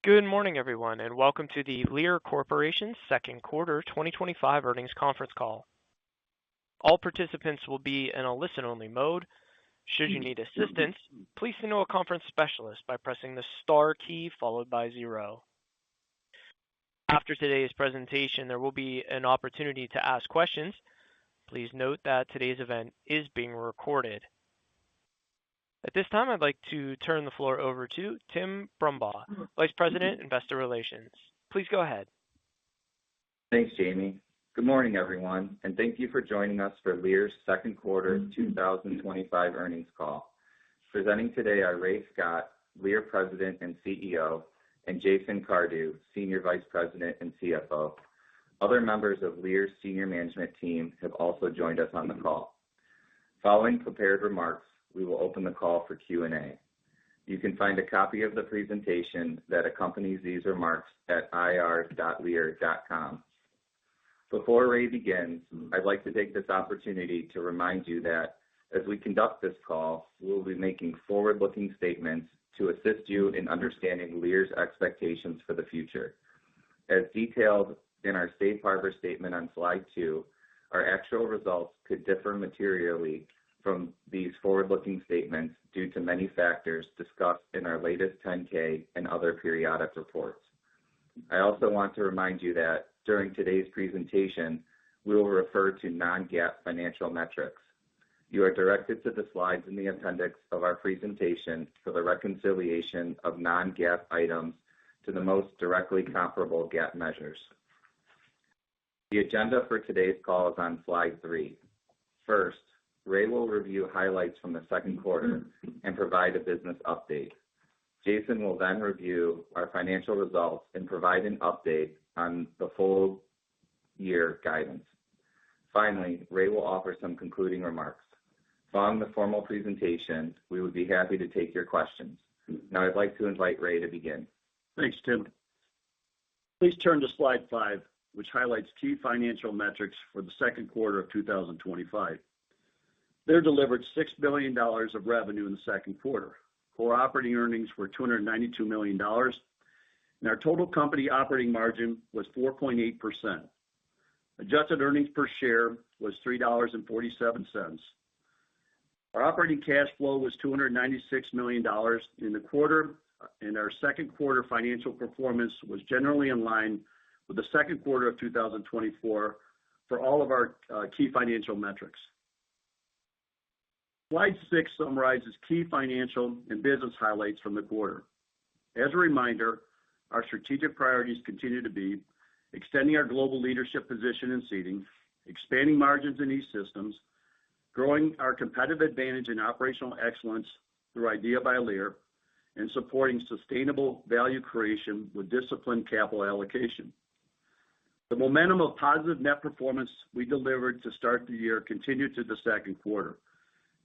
Good morning, everyone, and welcome to the Lear Corporation's second quarter 2025 earnings conference call. All participants will be in a listen-only mode. Should you need assistance, please signal a conference specialist by pressing the star key followed by 0. After today's presentation, there will be an opportunity to ask questions. Please note that today's event is being recorded. At this time, I'd like to turn the floor over to Tim Brumbaugh, Vice President, Investor Relations. Please go ahead. Thanks, Jamie. Good morning, everyone, and thank you for joining us for Lear's second quarter 2025 earnings call. Presenting today are Ray Scott, Lear President and CEO, and Jason Cardew, Senior Vice President and CFO. Other members of Lear's senior management team have also joined us on the call. Following prepared remarks, we will open the call for Q&A. You can find a copy of the presentation that accompanies these remarks at ir.lear.com. Before Ray begins, I'd like to take this opportunity to remind you that as we conduct this call, we will be making forward-looking statements to assist you in understanding Lear's expectations for the future. As detailed in our safe harbor statement on slide 2, our actual results could differ materially from these forward-looking statements due to many factors discussed in our latest 10-K and other periodic reports. I also want to remind you that during today's presentation, we will refer to non-GAAP financial metrics. You are directed to the slides in the appendix of our presentation for the reconciliation of non-GAAP items to the most directly comparable GAAP measures. The agenda for today's call is on slide 3. First, Ray will review highlights from the second quarter and provide a business update. Jason will then review our financial results and provide an update on the full year guidance. Finally, Ray will offer some concluding remarks. Following the formal presentation, we would be happy to take your questions. Now I'd like to invite Ray to begin. Thanks, Tim. Please turn to slide 5, which highlights key financial metrics for the second quarter of 2025. Lear delivered $6 billion of revenue in the second quarter. Core operating earnings were $292 million, and our total company operating margin was 4.8%. Adjusted earnings per share was $3.47. Our operating cash flow was $296 million in the quarter, and our second quarter financial performance was generally in line with the second quarter of 2024 for all of our key financial metrics. Slide 6 summarizes key financial and business highlights from the quarter. As a reminder, our strategic priorities continue to be extending our global leadership position in seating, expanding margins in E-Systems, growing our competitive advantage in operational excellence through IDEA by Lear, and supporting sustainable value creation with disciplined capital allocation. The momentum of positive net performance we delivered to start the year continued to the second quarter,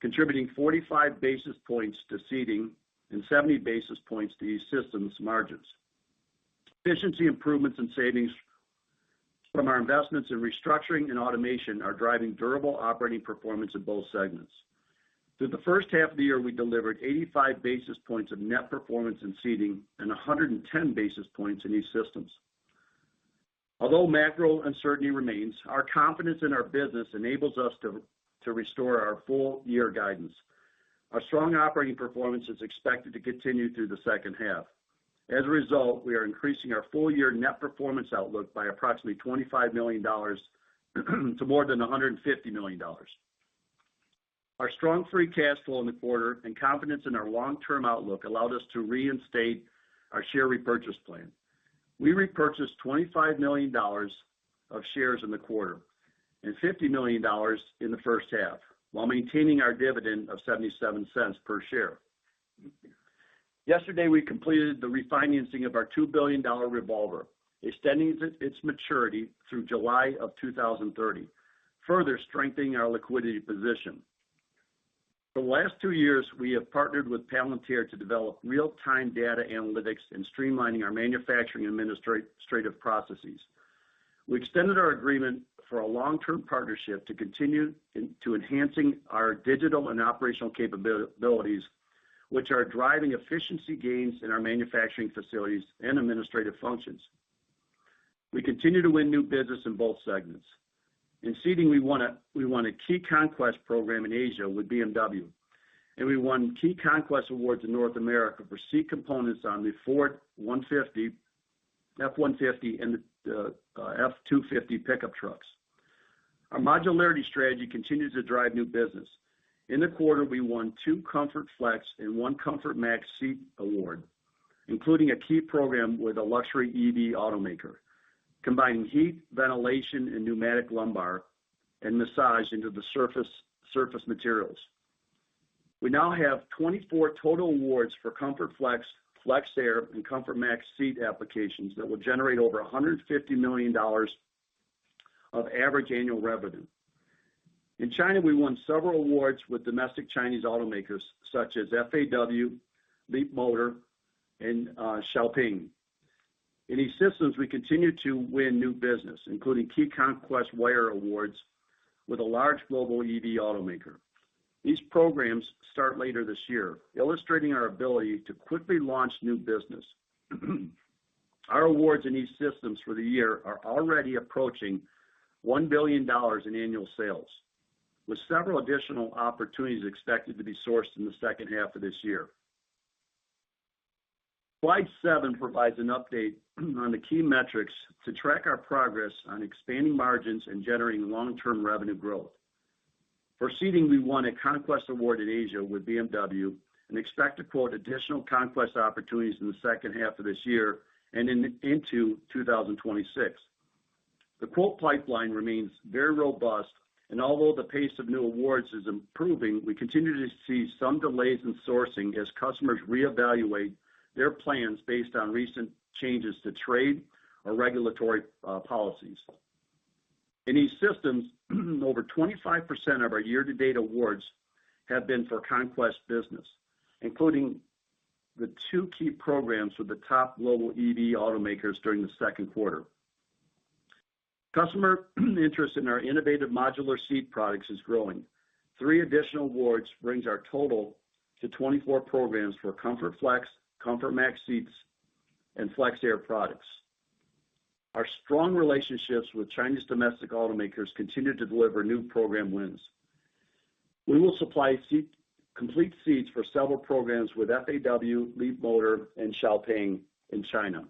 contributing 45 basis points to seating and 70 basis points to E-Systems margins. Efficiency improvements and savings from our investments in restructuring and automation are driving durable operating performance in both segments. Through the first half of the year, we delivered 85 basis points of net performance in seating and 110 basis points in E-Systems. Although macro uncertainty remains, our confidence in our business enables us to restore our full year guidance. Our strong operating performance is expected to continue through the second half. As a result, we are increasing our full year net performance outlook by approximately $25 million to more than $150 million. Our strong free cash flow in the quarter and confidence in our long-term outlook allowed us to reinstate our share repurchase plan. We repurchased $25 million of shares in the quarter and $50 million in the first half, while maintaining our dividend of 77 cents per share. Yesterday, we completed the refinancing of our $2 billion revolver, extending its maturity through July of 2030, further strengthening our liquidity position. For the last 2 years, we have partnered with Palantir to develop real-time data analytics and streamlining our manufacturing and administrative processes. We extended our agreement for a long-term partnership to continue to enhancing our digital and operational capabilities which are driving efficiency gains in our manufacturing facilities and administrative functions. We continue to win new business in both segments. In seating, we won a key conquest program in Asia with BMW, and we won key conquest awards in North America for seat components on the Ford F-150, and the F-250 pickup trucks. Our modularity strategy continues to drive new business. In the quarter, we won 2 Comfort Flex and 1 Comfort Max seat award, including a key program with a luxury EV automaker, combining heat, ventilation, and pneumatic lumbar and massage into the surface materials. We now have 24 total awards for Comfort Flex, Flex Air, and Comfort Max seat applications that will generate over $150 million of average annual revenue. In China, we won several awards with domestic Chinese automakers such as FAW, Leapmotor, and Xiaoping. In E-Systems, we continue to win new business, including key conquest wire awards with a large global EV automaker. These programs start later this year, illustrating our ability to quickly launch new business. Our awards in E-Systems for the year are already approaching $1 billion in annual sales, with several additional opportunities expected to be sourced in the second half of this year. Slide 7 provides an update on the key metrics to track our progress on expanding margins and generating long-term revenue growth. For seating, we won a conquest award in Asia with BMW and expect to quote additional conquest opportunities in the second half of this year and into 2026. The quote pipeline remains very robust, and although the pace of new awards is improving, we continue to see some delays in sourcing as customers reevaluate their plans based on recent changes to trade or regulatory policies. In E-Systems, over 25% of our year-to-date awards have been for conquest business, including the 2 key programs with the top global EV automakers during the second quarter. Customer interest in our innovative modular seat products is growing. 3 additional awards brings our total to 24 programs for Comfort Flex, Comfort Max seats, and Flex Air products. Our strong relationships with Chinese domestic automakers continue to deliver new program wins. We will supply complete seats for several programs with FAW, Leapmotor, and Xiaoping in China.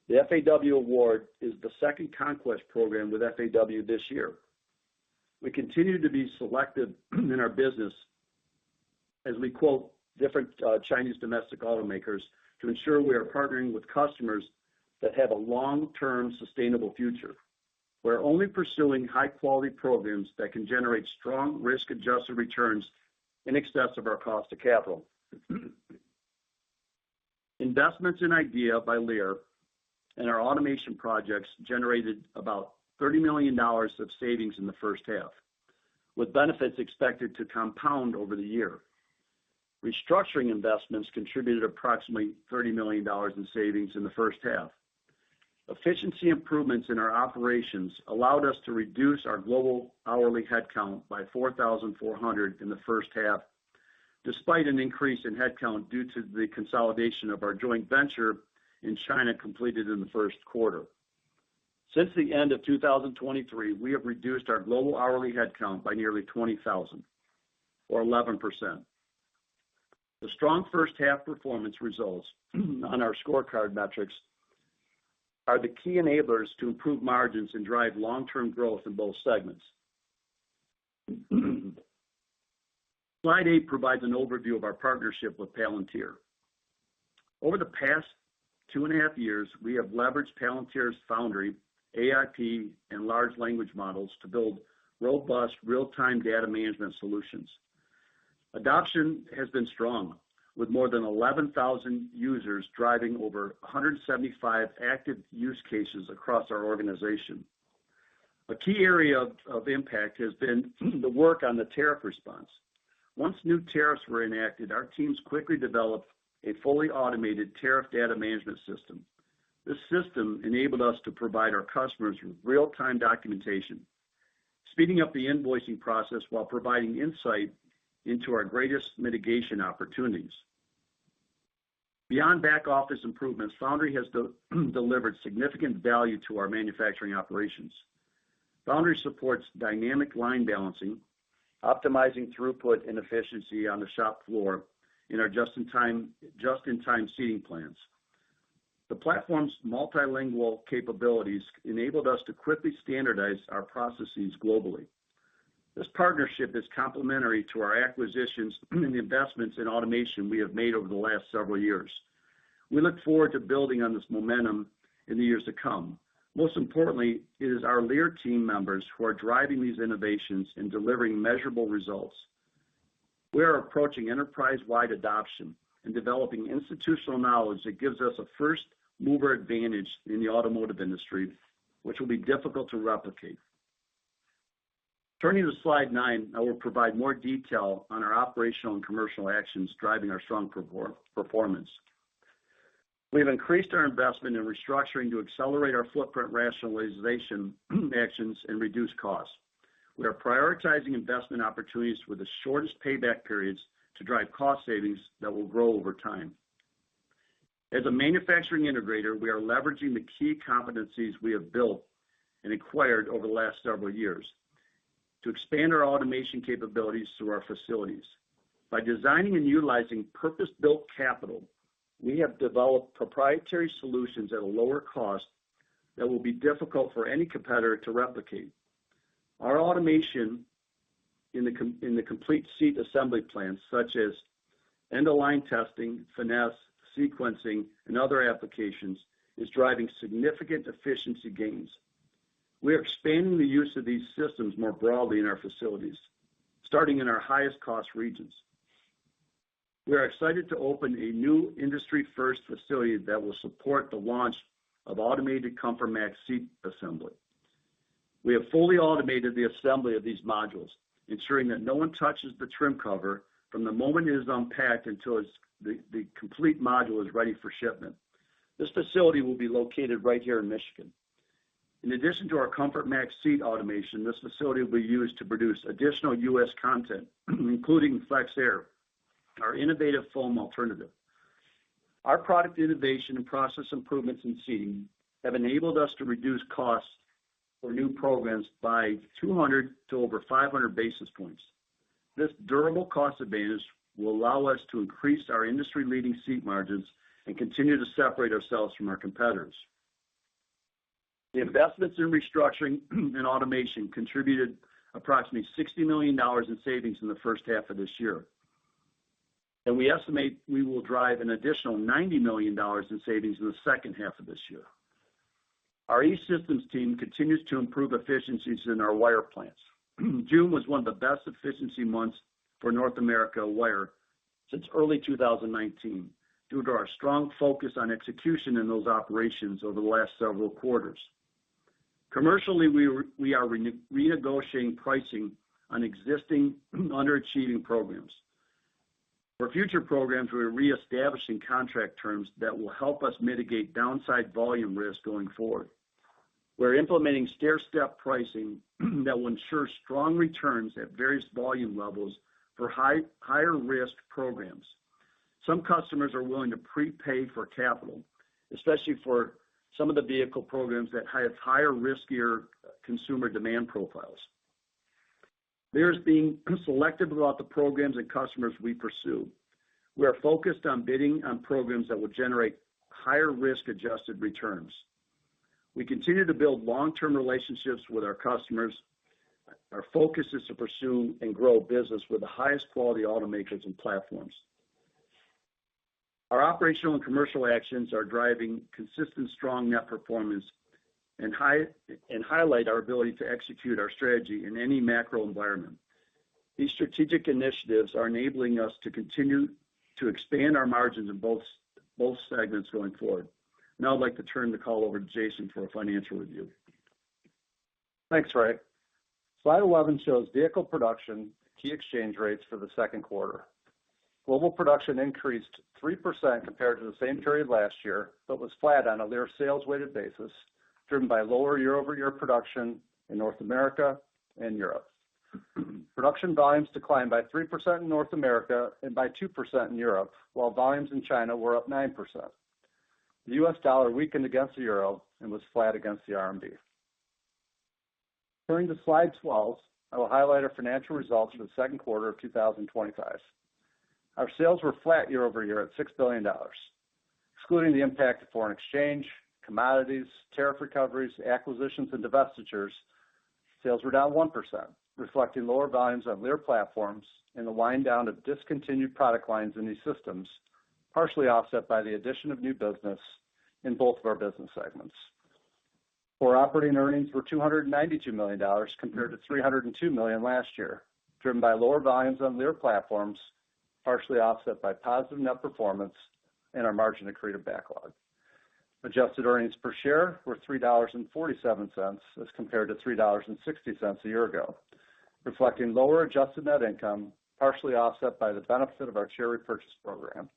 The FAW award is the second conquest program with FAW this year. We continue to be selective in our business as we quote different Chinese domestic automakers to ensure we are partnering with customers that have a long-term sustainable future. We're only pursuing high-quality programs that can generate strong risk-adjusted returns in excess of our cost of capital. Investments in IDEA by Lear and our automation projects generated about $30 million of savings in the first half, with benefits expected to compound over the year. Restructuring investments contributed approximately $30 million in savings in the first half. Efficiency improvements in our operations allowed us to reduce our global hourly headcount by 4,400 in the first half, despite an increase in headcount due to the consolidation of our joint venture in China completed in the first quarter. Since the end of 2023, we have reduced our global hourly headcount by nearly 20,000, or 11%. The strong first half performance results on our scorecard metrics are the key enablers to improve margins and drive long-term growth in both segments. Slide 8 provides an overview of our partnership with Palantir. Over the past 2.5 years, we have leveraged Palantir's Foundry, AIP, and large language models to build robust real-time data management solutions. Adoption has been strong, with more than 11,000 users driving over 175 active use cases across our organization. A key area of impact has been the work on the tariff response. Once new tariffs were enacted, our teams quickly developed a fully automated tariff data management system. This system enabled us to provide our customers with real-time documentation, speeding up the invoicing process while providing insight into our greatest mitigation opportunities. Beyond back office improvements, Foundry has delivered significant value to our manufacturing operations. Foundry supports dynamic line balancing, optimizing throughput and efficiency on the shop floor in our just-in-time seating plants. The platform's multilingual capabilities enabled us to quickly standardize our processes globally. This partnership is complementary to our acquisitions and the investments in automation we have made over the last several years. We look forward to building on this momentum in the years to come. Most importantly, it is our Lear team members who are driving these innovations and delivering measurable results. We are approaching enterprise-wide adoption and developing institutional knowledge that gives us a first-mover advantage in the automotive industry, which will be difficult to replicate. Turning to slide 9, I will provide more detail on our operational and commercial actions driving our strong performance. We've increased our investment in restructuring to accelerate our footprint rationalization actions and reduce costs. We are prioritizing investment opportunities with the shortest payback periods to drive cost savings that will grow over time. As a manufacturing integrator, we are leveraging the key competencies we have built and acquired over the last several years to expand our automation capabilities through our facilities. By designing and utilizing purpose-built capital, we have developed proprietary solutions at a lower cost that will be difficult for any competitor to replicate. Our automation in the complete seat assembly plants, such as end-of-line testing, finesse, sequencing, and other applications, is driving significant efficiency gains. We are expanding the use of these systems more broadly in our facilities, starting in our highest cost regions. We are excited to open a new industry-first facility that will support the launch of automated ComfortMax seat assembly. We have fully automated the assembly of these modules, ensuring that no one touches the trim cover from the moment it is unpacked until the complete module is ready for shipment. This facility will be located right here in Michigan. In addition to our ComfortMax seat automation, this facility will be used to produce additional U.S. content, including FlexAir, our innovative foam alternative. Our product innovation and process improvements in seating have enabled us to reduce costs for new programs by 200 to over 500 basis points. This durable cost advantage will allow us to increase our industry-leading seat margins and continue to separate ourselves from our competitors. The investments in restructuring and automation contributed approximately $60 million in savings in the first half of this year. And we estimate we will drive an additional $90 million in savings in the second half of this year. Our E-Systems team continues to improve efficiencies in our wire plants. June was one of the best efficiency months for North America wire since early 2019, due to our strong focus on execution in those operations over the last several quarters. Commercially, we are renegotiating pricing on existing underachieving programs. For future programs, we are reestablishing contract terms that will help us mitigate downside volume risk going forward. We're implementing stair-step pricing that will ensure strong returns at various volume levels for higher risk programs. Some customers are willing to prepay for capital, especially for some of the vehicle programs that have higher riskier consumer demand profiles. Lear is being selective about the programs and customers we pursue. We are focused on bidding on programs that will generate higher risk-adjusted returns. We continue to build long-term relationships with our customers. Our focus is to pursue and grow business with the highest quality automakers and platforms. Our operational and commercial actions are driving consistent, strong net performance and highlight our ability to execute our strategy in any macro environment. These strategic initiatives are enabling us to continue to expand our margins in both segments going forward. Now I'd like to turn the call over to Jason for a financial review. Thanks, Ray. Slide 11 shows vehicle production key exchange rates for the second quarter. Global production increased 3% compared to the same period last year, but was flat on a Lear sales-weighted basis, driven by lower year-over-year production in North America and Europe. Production volumes declined by 3% in North America and by 2% in Europe, while volumes in China were up 9%. The U.S. dollar weakened against the euro and was flat against the RMB. Turning to slide 12, I will highlight our financial results for the second quarter of 2025. Our sales were flat year over year at $6 billion. Excluding the impact of foreign exchange, commodities, tariff recoveries, acquisitions, and divestitures, sales were down 1%, reflecting lower volumes on Lear platforms and the wind down of discontinued product lines in E-Systems, partially offset by the addition of new business in both of our business segments. Core operating earnings were $292 million compared to $302 million last year, driven by lower volumes on Lear platforms, partially offset by positive net performance and our margin accretive backlog. Adjusted earnings per share were $3.47 as compared to $3.60 a year ago, reflecting lower adjusted net income, partially offset by the benefit of our share repurchase program.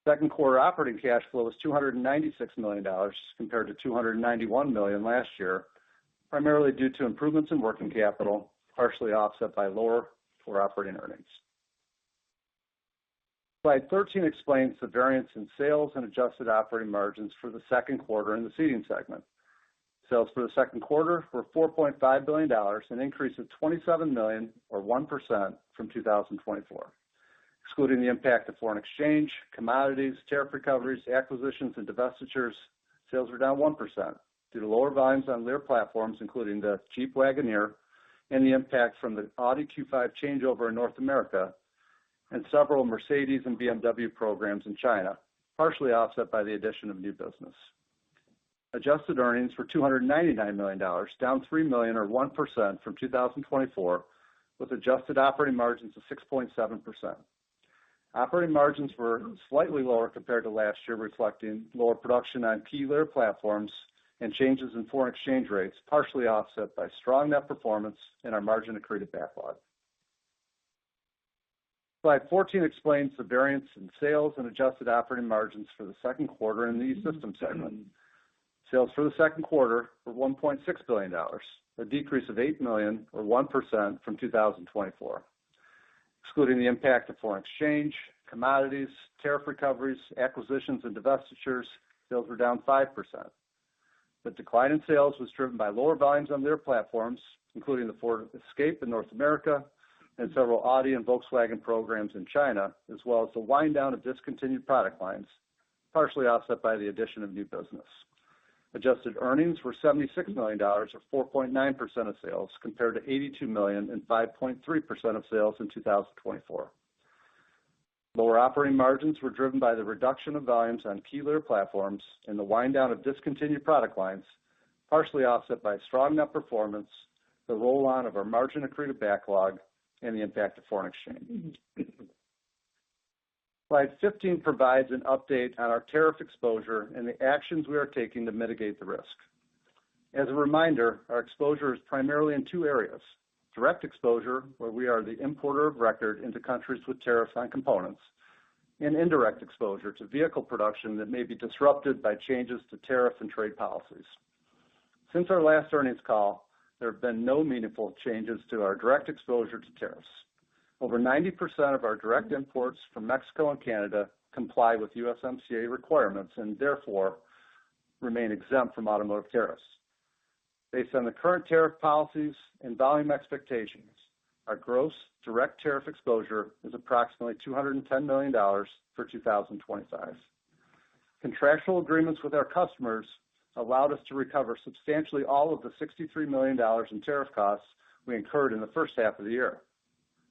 Second quarter operating cash flow was $296 million compared to $291 million last year, primarily due to improvements in working capital, partially offset by lower core operating earnings. Slide 13 explains the variance in sales and adjusted operating margins for the second quarter in the Seating segment. Sales for the second quarter were $4.5 billion, an increase of $27 million or 1% from 2024. Excluding the impact of foreign exchange, commodities, tariff recoveries, acquisitions, and divestitures, sales were down 1% due to lower volumes on Lear platforms, including the Jeep Wagoneer and the impact from the Audi Q5 changeover in North America and several Mercedes and BMW programs in China, partially offset by the addition of new business. Adjusted earnings were $299 million, down $3 million or 1% from 2024, with adjusted operating margins of 6.7%. Operating margins were slightly lower compared to last year, reflecting lower production on key Lear platforms and changes in foreign exchange rates, partially offset by strong net performance in our margin accretive backlog. Slide 14 explains the variance in sales and adjusted operating margins for the second quarter in the E-Systems segment. Sales for the second quarter were $1.6 billion, a decrease of $8 million or 1% from 2024. Excluding the impact of foreign exchange, commodities, tariff recoveries, acquisitions, and divestitures, sales were down 5%. The decline in sales was driven by lower volumes on Lear platforms, including the Ford Escape in North America and several Audi and Volkswagen programs in China, as well as the wind down of discontinued product lines, partially offset by the addition of new business. Adjusted earnings were $76 million, or 4.9% of sales, compared to $82 million and 5.3% of sales in 2024. Lower operating margins were driven by the reduction of volumes on key Lear platforms and the wind down of discontinued product lines, partially offset by strong net performance, the roll-on of our margin accretive backlog, and the impact of foreign exchange. Slide 15 provides an update on our tariff exposure and the actions we are taking to mitigate the risk. As a reminder, our exposure is primarily in two areas: direct exposure, where we are the importer of record into countries with tariffs on components, and indirect exposure to vehicle production that may be disrupted by changes to tariff and trade policies. Since our last earnings call, there have been no meaningful changes to our direct exposure to tariffs. Over 90% of our direct imports from Mexico and Canada comply with USMCA requirements and therefore remain exempt from automotive tariffs. Based on the current tariff policies and volume expectations, our gross direct tariff exposure is approximately $210 million for 2025. Contractual agreements with our customers allowed us to recover substantially all of the $63 million in tariff costs we incurred in the first half of the year.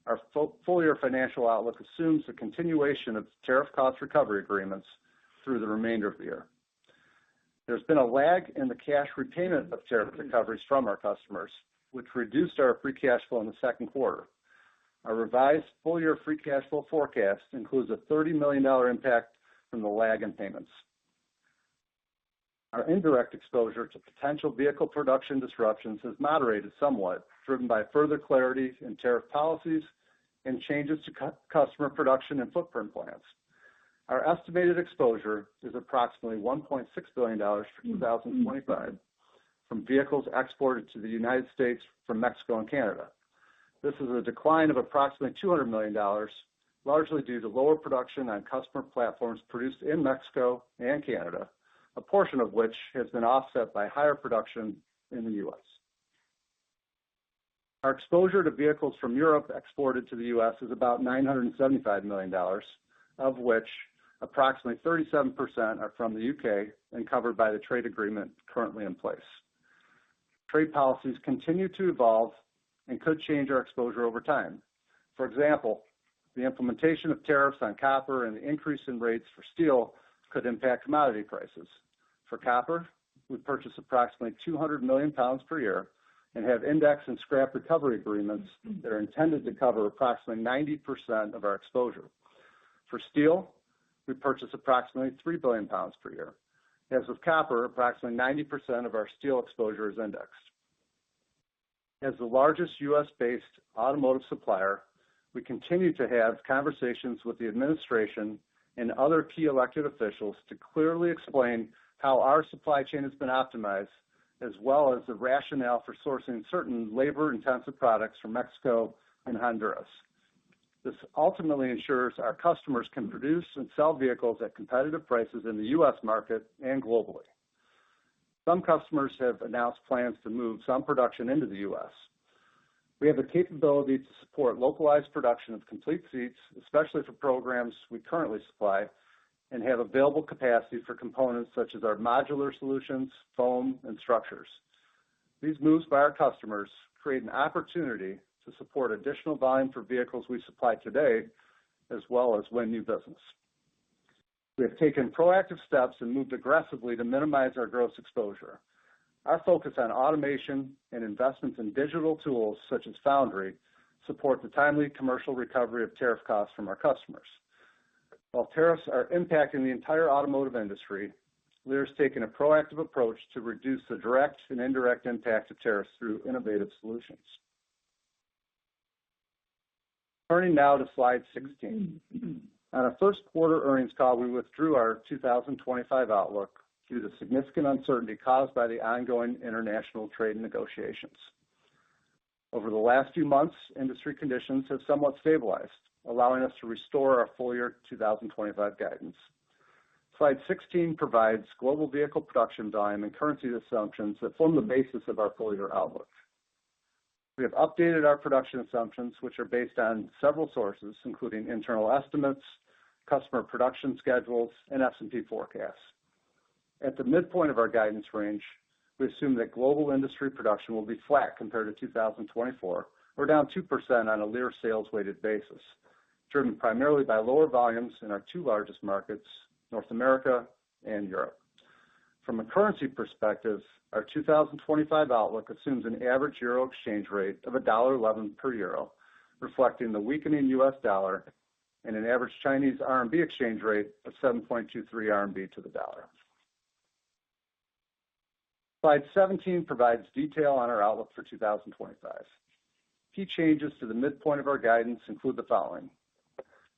Our full-year financial outlook assumes the continuation of tariff cost recovery agreements through the remainder of the year. There's been a lag in the cash repayment of tariff recoveries from our customers, which reduced our free cash flow in the second quarter. Our revised full-year free cash flow forecast includes a $30 million impact from the lag in payments. Our indirect exposure to potential vehicle production disruptions has moderated somewhat, driven by further clarity in tariff policies and changes to customer production and footprint plans. Our estimated exposure is approximately $1.6 billion for 2025 from vehicles exported to the United States from Mexico and Canada, This is a decline of approximately $200 million, largely due to lower production on customer platforms produced in Mexico and Canada, a portion of which has been offset by higher production in the U.S. Our exposure to vehicles from Europe exported to the U.S. is about $975 million, of which approximately 37% are from the UK and covered by the trade agreement currently in place. Trade policies continue to evolve and could change our exposure over time. For example, the implementation of tariffs on copper and the increase in rates for steel could impact commodity prices. For copper, we purchase approximately 200 million pounds per year and have index and scrap recovery agreements that are intended to cover approximately 90% of our exposure. For steel, we purchase approximately 3 billion pounds per year. As with copper, approximately 90% of our steel exposure is indexed. As the largest U.S.-based automotive supplier, we continue to have conversations with the administration and other key elected officials to clearly explain how our supply chain has been optimized, as well as the rationale for sourcing certain labor-intensive products from Mexico and Honduras. This ultimately ensures our customers can produce and sell vehicles at competitive prices in the U.S. market and globally. Some customers have announced plans to move some production into the U.S. We have the capability to support localized production of complete seats, especially for programs we currently supply, and have available capacity for components such as our modular solutions, foam, and structures. These moves by our customers create an opportunity to support additional volume for vehicles we supply today, as well as win new business. We have taken proactive steps and moved aggressively to minimize our gross exposure. Our focus on automation and investments in digital tools such as Foundry support the timely commercial recovery of tariff costs from our customers. While tariffs are impacting the entire automotive industry, Lear has taken a proactive approach to reduce the direct and indirect impact of tariffs through innovative solutions. Turning now to slide 16. On our first quarter earnings call, we withdrew our 2025 outlook due to significant uncertainty caused by the ongoing international trade negotiations. Over the last few months, industry conditions have somewhat stabilized, allowing us to restore our full year 2025 guidance. Slide 16 provides global vehicle production volume and currency assumptions that form the basis of our full year outlook. We have updated our production assumptions, which are based on several sources, including internal estimates, customer production schedules, and S&P forecasts. At the midpoint of our guidance range, we assume that global industry production will be flat compared to 2024, or down 2% on a Lear sales-weighted basis, driven primarily by lower volumes in our two largest markets, North America and Europe. From a currency perspective, our 2025 outlook assumes an average euro exchange rate of $1.11 per euro, reflecting the weakening U.S. dollar, and an average Chinese RMB exchange rate of 7.23 RMB to the dollar. Slide 17 provides detail on our outlook for 2025. Key changes to the midpoint of our guidance include the following.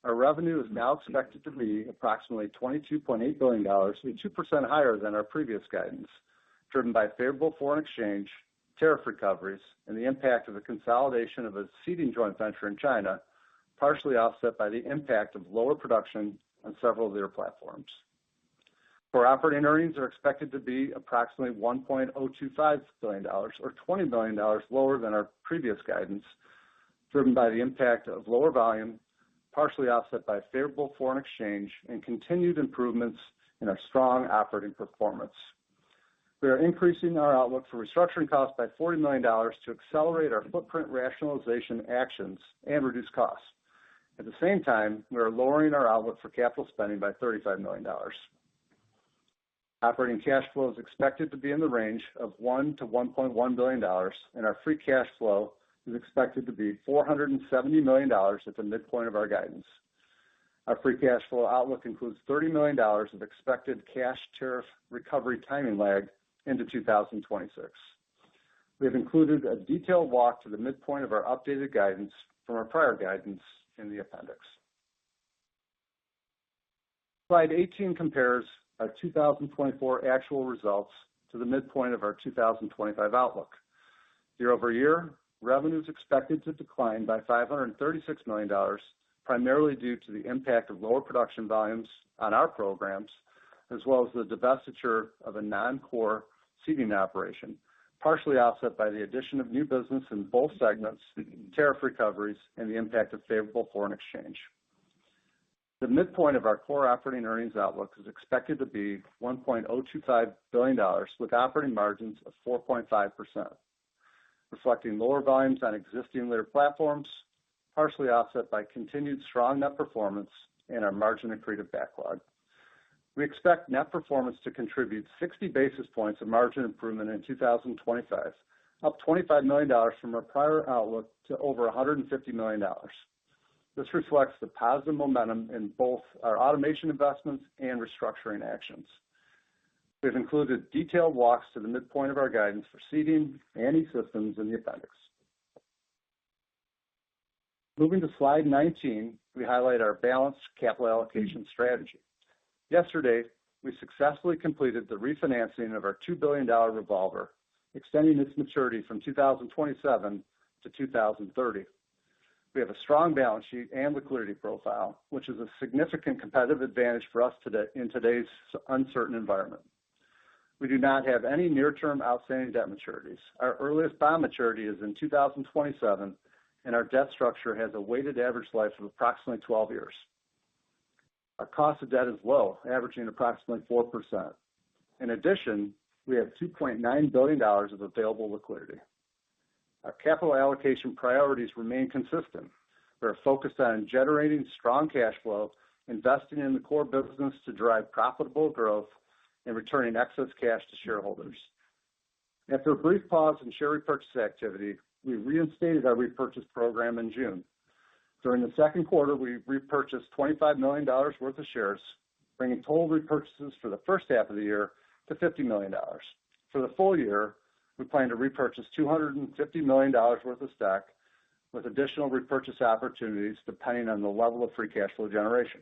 Our revenue is now expected to be approximately $22.8 billion, 2% higher than our previous guidance, driven by favorable foreign exchange, tariff recoveries, and the impact of the consolidation of a seating joint venture in China, partially offset by the impact of lower production on several Lear platforms. Core operating earnings are expected to be approximately $1.025 billion, or $20 million lower than our previous guidance, driven by the impact of lower volume, partially offset by favorable foreign exchange and continued improvements in our strong operating performance. We are increasing our outlook for restructuring costs by $40 million to accelerate our footprint rationalization actions and reduce costs. At the same time, we are lowering our outlook for capital spending by $35 million. Operating cash flow is expected to be in the range of $1 to $1.1 billion, and our free cash flow is expected to be $470 million at the midpoint of our guidance. Our free cash flow outlook includes $30 million of expected cash tariff recovery timing lag into 2026. We have included a detailed walk to the midpoint of our updated guidance from our prior guidance in the appendix. Slide 18 compares our 2024 actual results to the midpoint of our 2025 outlook. Year over year, revenue is expected to decline by $536 million, primarily due to the impact of lower production volumes on our programs, as well as the divestiture of a non-core seating operation, partially offset by the addition of new business in both segments, tariff recoveries, and the impact of favorable foreign exchange. The midpoint of our core operating earnings outlook is expected to be $1.025 billion, with operating margins of 4.5%, reflecting lower volumes on existing Lear platforms, partially offset by continued strong net performance and our margin accretive backlog. We expect net performance to contribute 60 basis points of margin improvement in 2025, up $25 million from our prior outlook to over $150 million. This reflects the positive momentum in both our automation investments and restructuring actions. We've included detailed walks to the midpoint of our guidance for seating and E-Systems in the appendix. Moving to slide 19, we highlight our balanced capital allocation strategy. Yesterday, we successfully completed the refinancing of our $2 billion revolver, extending its maturity from 2027 to 2030. We have a strong balance sheet and liquidity profile, which is a significant competitive advantage for us today in today's uncertain environment. We do not have any near-term outstanding debt maturities. Our earliest bond maturity is in 2027, and our debt structure has a weighted average life of approximately 12 years. Our cost of debt is low, averaging approximately 4%. In addition, we have $2.9 billion of available liquidity. Our capital allocation priorities remain consistent. We're focused on generating strong cash flow, investing in the core business to drive profitable growth, and returning excess cash to shareholders. After a brief pause in share repurchase activity, we reinstated our repurchase program in June. During the second quarter, we repurchased $25 million worth of shares, bringing total repurchases for the first half of the year to $50 million. For the full year, we plan to repurchase $250 million worth of stock, with additional repurchase opportunities depending on the level of free cash flow generation.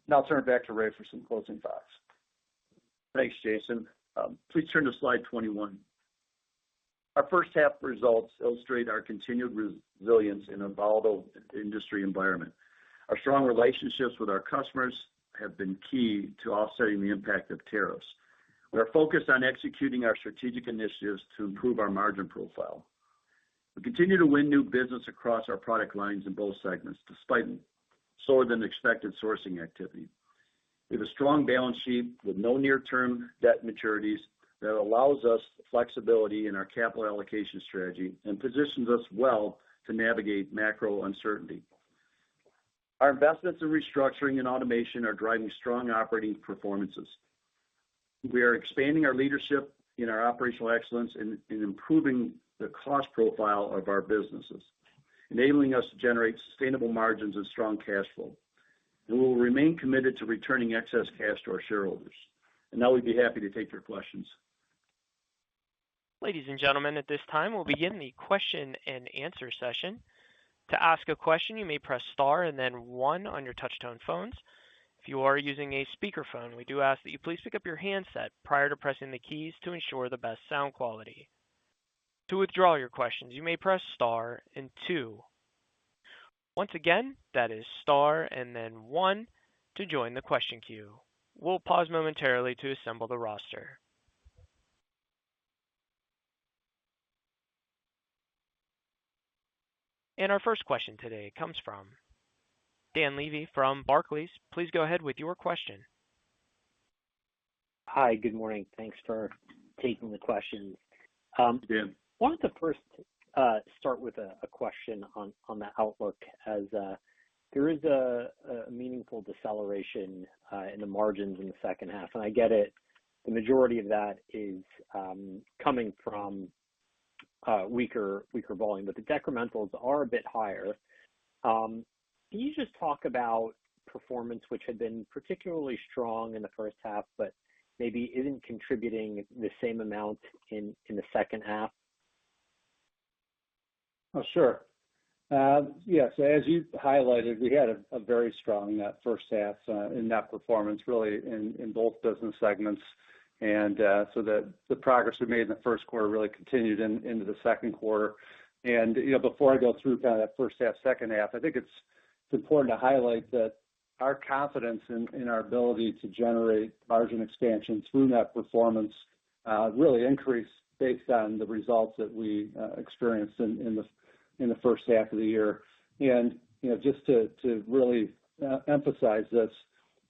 Now I'll turn it back to Ray for some closing thoughts. Thanks, Jason. Please turn to slide 21. Our first half results illustrate our continued resilience in a volatile industry environment. Our strong relationships with our customers have been key to offsetting the impact of tariffs. We are focused on executing our strategic initiatives to improve our margin profile. We continue to win new business across our product lines in both segments, despite slower than expected sourcing activity. We have a strong balance sheet with no near-term debt maturities that allows us flexibility in our capital allocation strategy and positions us well to navigate macro uncertainty. Our investments in restructuring and automation are driving strong operating performances. We are expanding our leadership in our operational excellence and improving the cost profile of our businesses, enabling us to generate sustainable margins and strong cash flow. And we will remain committed to returning excess cash to our shareholders. And now we'd be happy to take your questions. Ladies and gentlemen, at this time, we'll begin the question and answer session. To ask a question, you may press star and then one on your touch-tone phones. If you are using a speakerphone, we do ask that you please pick up your handset prior to pressing the keys to ensure the best sound quality. To withdraw your questions, you may press star and two. Once again, that is star and then one to join the question queue. We'll pause momentarily to assemble the roster. And our first question today comes from Dan Levy from Barclays. Please go ahead with your question. Hi, good morning. Thanks for taking the questions. Dan. Wanted to first start with a question on the outlook, as there is a meaningful deceleration in the margins in the second half. And I get it, the majority of that is coming from weaker volume, but the decrementals are a bit higher. Can you just talk about performance, which had been particularly strong in the first half, but maybe isn't contributing the same amount in the second half? Oh, sure. Yes, as you highlighted, we had a very strong first half in net performance, really in both business segments. And so the progress we made in the first quarter really continued into the second quarter. And, before I go through kind of that first half, second half, I think it's important to highlight that our confidence in our ability to generate margin expansion through net performance really increased based on the results that we experienced in the first half of the year. And, just to really emphasize this,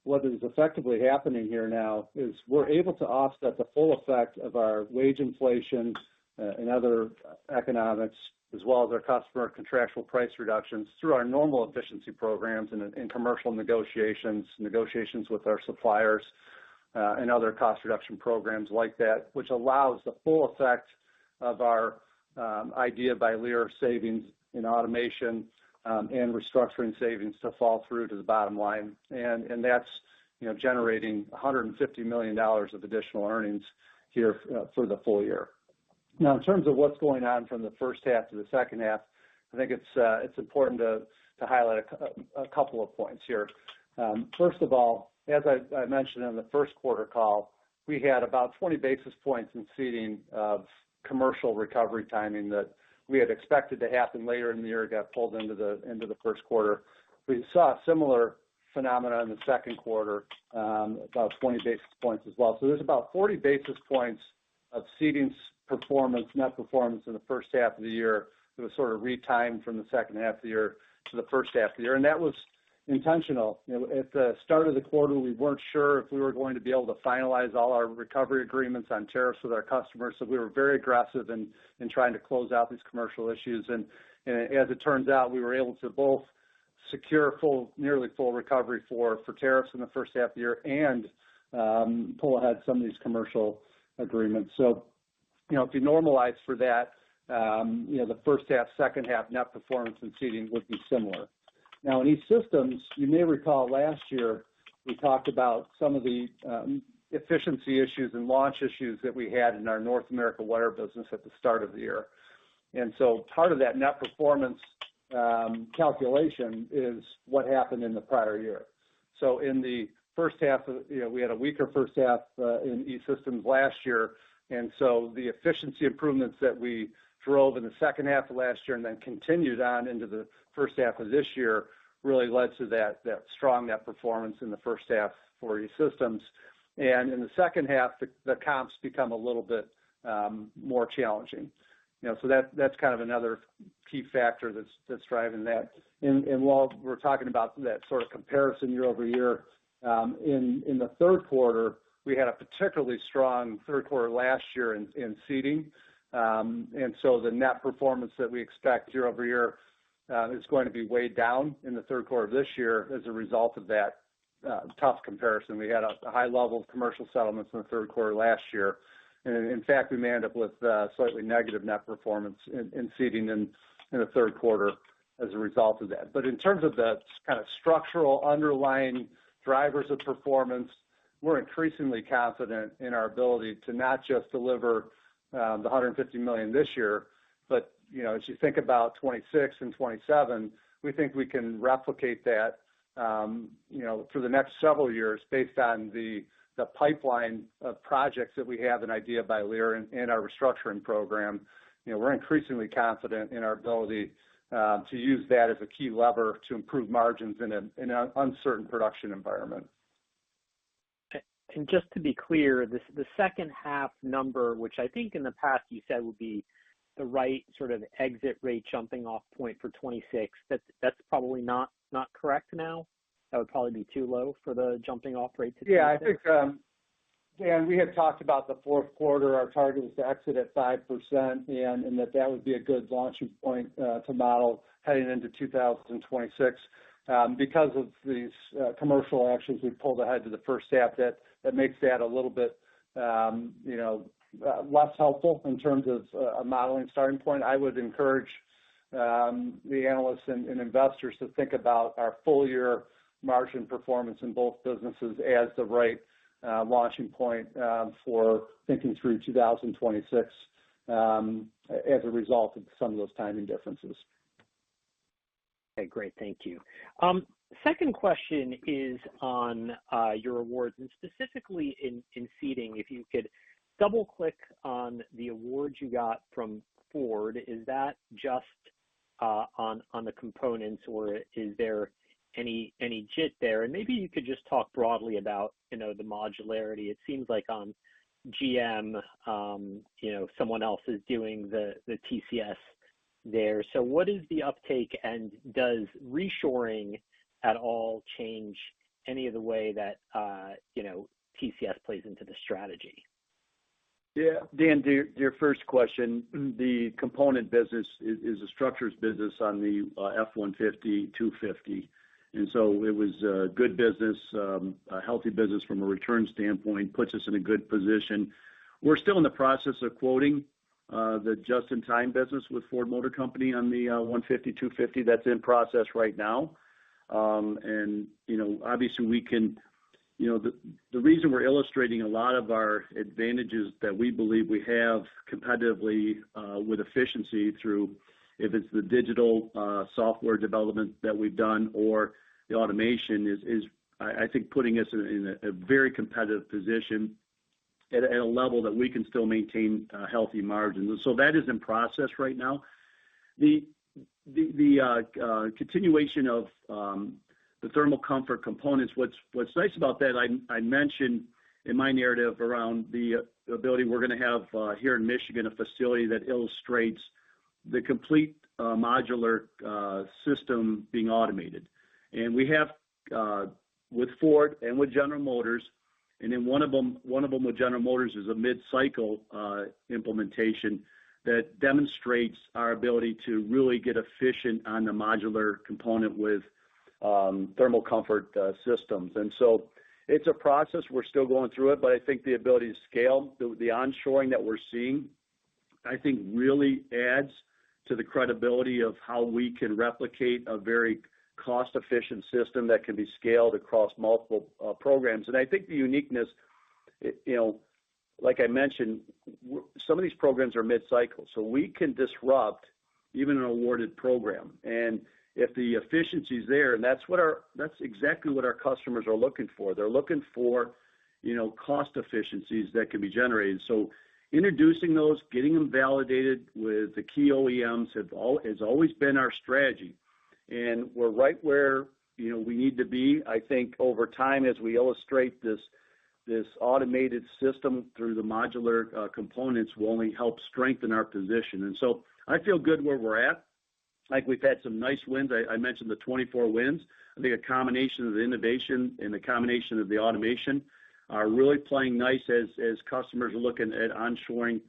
what is effectively happening here now is we're able to offset the full effect of our wage inflation and other economics, as well as our customer contractual price reductions through our normal efficiency programs and commercial negotiations with our suppliers and other cost reduction programs like that, which allows the full effect of our IDEA by Lear savings in automation and restructuring savings to fall through to the bottom line. And that's, generating $150 million of additional earnings here for the full year. Now, in terms of what's going on from the first half to the second half, I think it's important to highlight a couple of points here. First of all, as I mentioned in the first quarter call, we had about 20 basis points in seating of commercial recovery timing that we had expected to happen later in the year, got pulled into the first quarter. We saw a similar phenomena in the second quarter, about 20 basis points as well. So there's about 40 basis points of seating performance, net performance in the first half of the year that was sort of retimed from the second half of the year to the first half of the year. And that was intentional. At the start of the quarter, we weren't sure if we were going to be able to finalize all our recovery agreements on tariffs with our customers. So we were very aggressive in trying to close out these commercial issues. And as it turns out, we were able to both secure nearly full recovery for tariffs in the first half of the year and pull ahead some of these commercial agreements. So, if you normalize for that, the first half, second half net performance in seating would be similar. Now, in E-Systems, you may recall last year we talked about some of the efficiency issues and launch issues that we had in our North America wire business at the start of the year. And so part of that net performance calculation is what happened in the prior year. So in the first half, we had a weaker first half in E-Systems last year. And so the efficiency improvements that we drove in the second half of last year and then continued on into the first half of this year really led to that strong net performance in the first half for E-Systems. And in the second half, the comps become a little bit more challenging. So that's kind of another key factor that's driving that. And while we're talking about that sort of comparison year over year, in the third quarter, we had a particularly strong third quarter last year in seating. And so the net performance that we expect year over year is going to be weighed down in the third quarter of this year as a result of that tough comparison. We had a high level of commercial settlements in the third quarter last year. And in fact, we may end up with slightly negative net performance in seating in the third quarter as a result of that. But in terms of the kind of structural underlying drivers of performance, we're increasingly confident in our ability to not just deliver the $150 million this year, but as you think about 26 and 27, we think we can replicate that for the next several years based on the pipeline of projects that we have in IDEA by Lear and our restructuring program. We're increasingly confident in our ability to use that as a key lever to improve margins in an uncertain production environment. And just to be clear, the second half number, which I think in the past you said would be the right sort of exit rate jumping off point for 26, that's probably not correct now? That would probably be too low for the jumping off rate to 26? Yeah, I think, Dan, we had talked about the fourth quarter. Our target was to exit at 5%, and that would be a good launching point to model heading into 2026. Because of these commercial actions we pulled ahead to the first half, that makes that a little bit less helpful in terms of a modeling starting point. I would encourage the analysts and investors to think about our full year margin performance in both businesses as the right launching point for thinking through 2026 as a result of some of those timing differences. Okay, great. Thank you. Second question is on your awards, and specifically in seating, if you could double-click on the award you got from Ford. Is that just on the components, or is there any JIT there? And maybe you could just talk broadly about, the modularity. It seems like on GM, someone else is doing the TCS there. So what is the uptake, and does reshoring at all change any of the way that, TCS plays into the strategy? Yeah, Dan, to your first question, the component business is a structures business on the F-150, 250. And so it was a good business, a healthy business from a return standpoint, puts us in a good position. We're still in the process of quoting the just-in-time business with Ford Motor Company on the 150, 250. That's in process right now. Obviously we can, the reason we're illustrating a lot of our advantages that we believe we have competitively with efficiency through, if it's the digital software development that we've done or the automation is I think putting us in a very competitive position at a level that we can still maintain healthy margins. And so that is in process right now. The continuation of the thermal comfort components, what's nice about that, I mentioned in my narrative around the ability we're going to have here in Michigan, a facility that illustrates the complete modular system being automated. And we have with Ford and with General Motors, and then one of them with General Motors is a mid-cycle implementation that demonstrates our ability to really get efficient on the modular component with thermal comfort systems. And so it's a process. We're still going through it, but I think the ability to scale, the onshoring that we're seeing, I think really adds to the credibility of how we can replicate a very cost-efficient system that can be scaled across multiple programs. And I think the uniqueness, like I mentioned, some of these programs are mid-cycle, so we can disrupt even an awarded program. And if the efficiency is there, and that's exactly what our customers are looking for. They're looking for, cost efficiencies that can be generated. So introducing those, getting them validated with the key OEMs has always been our strategy. And we're right where, we need to be. I think over time, as we illustrate this automated system through the modular components will only help strengthen our position. And so I feel good where we're at. Like we've had some nice wins. I mentioned the 24 wins. I think a combination of the innovation and the combination of the automation are really playing nice as customers are looking at onshoring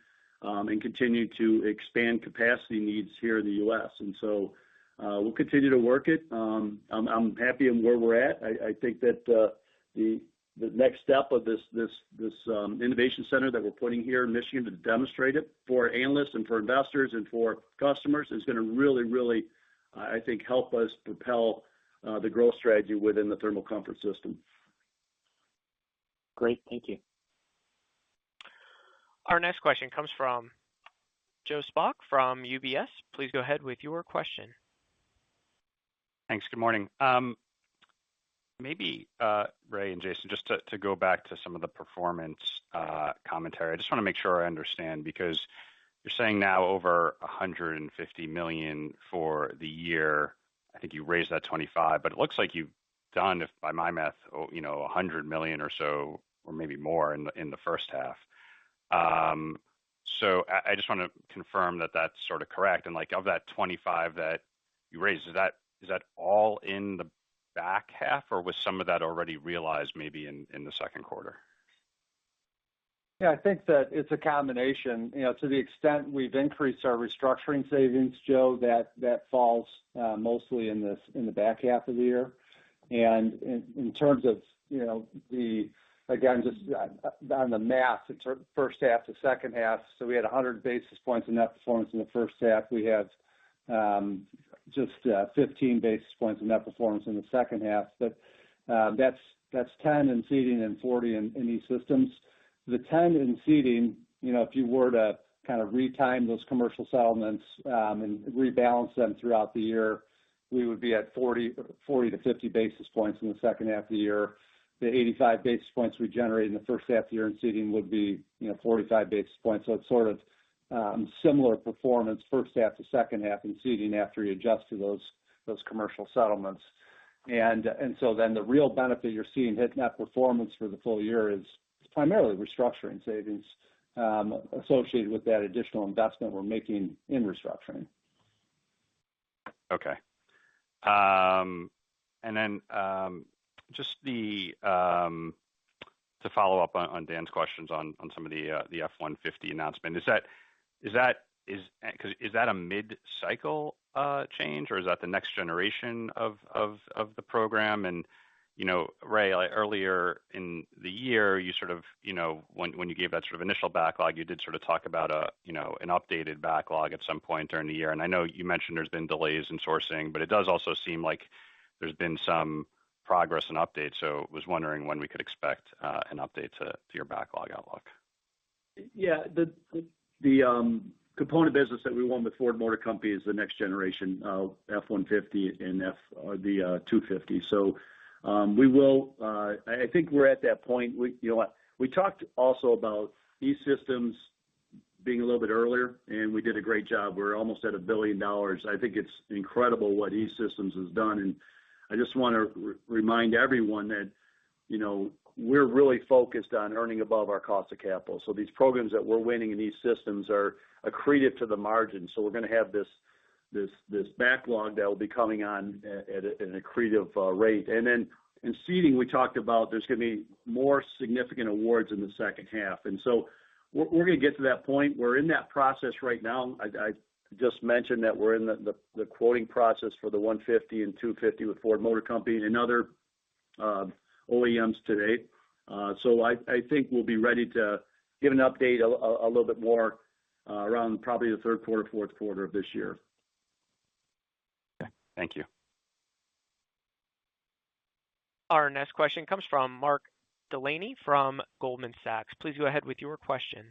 and continue to expand capacity needs here in the U.S. And so we'll continue to work it. I'm happy in where we're at. I think that the next step of this innovation center that we're putting here in Michigan to demonstrate it for analysts and for investors and for customers is going to really, really, I think, help us propel the growth strategy within the thermal comfort system. Great. Thank you. Our next question comes from Joe Spak from UBS. Please go ahead with your question. Thanks. Good morning. Maybe Ray and Jason, just to go back to some of the performance commentary, I just want to make sure I understand, because you're saying now over $150 million for the year. I think you raised that 25, but it looks like you've done, if by my math, $100 million or so, or maybe more in the first half. So I just want to confirm that that's sort of correct. And like of that 25 that you raised, is that all in the back half, or was some of that already realized maybe in the second quarter? Yeah, I think that it's a combination. To the extent we've increased our restructuring savings, Joe, that falls mostly in the back half of the year. And in terms of just on the math, it's first half to second half. So we had 100 basis points in net performance in the first half. We have just 15 basis points in net performance in the second half. But that's 10 in seating and 40 in E-Systems. The 10 in seating, if you were to kind of retime those commercial settlements and rebalance them throughout the year, we would be at 40 to 50 basis points in the second half of the year. the 85 basis points we generate in the first half of the year in seating would be, 45 basis points. So it's sort of similar performance first half to second half in seating after you adjust to those commercial settlements. And so then the real benefit you're seeing hit net performance for the full year is primarily restructuring savings associated with that additional investment we're making in restructuring. Okay. And then just to follow up on Dan's questions on some of the F-150 announcement, is that a mid-cycle change, or is that the next generation of the program? And Ray, earlier in the year, you sort of when you gave that sort of initial backlog, you did sort of talk about an updated backlog at some point during the year. And I know you mentioned there's been delays in sourcing, but it does also seem like there's been some progress and updates. So I was wondering when we could expect an update to your backlog outlook. Yeah, the component business that we won with Ford Motor Company is the next generation F-150 and the 250. So we will. I think we're at that point. We talked also about E-Systems being a little bit earlier, and we did a great job. We're almost at $1 billion. I think it's incredible what E-Systems has done, and I just want to remind everyone that we're really focused on earning above our cost of capital. So these programs that we're winning in E-Systems are accretive to the margin. So we're going to have this backlog that will be coming on at an accretive rate. And then in seating, we talked about there's going to be more significant awards in the second half. And so we're going to get to that point. We're in that process right now. I just mentioned that we're in the quoting process for the 150 and 250 with Ford Motor Company and other OEMs today. So I think we'll be ready to give an update a little bit more around probably the third quarter, fourth quarter of this year. Okay. Thank you. Our next question comes from Mark Delaney from Goldman Sachs. Please go ahead with your question.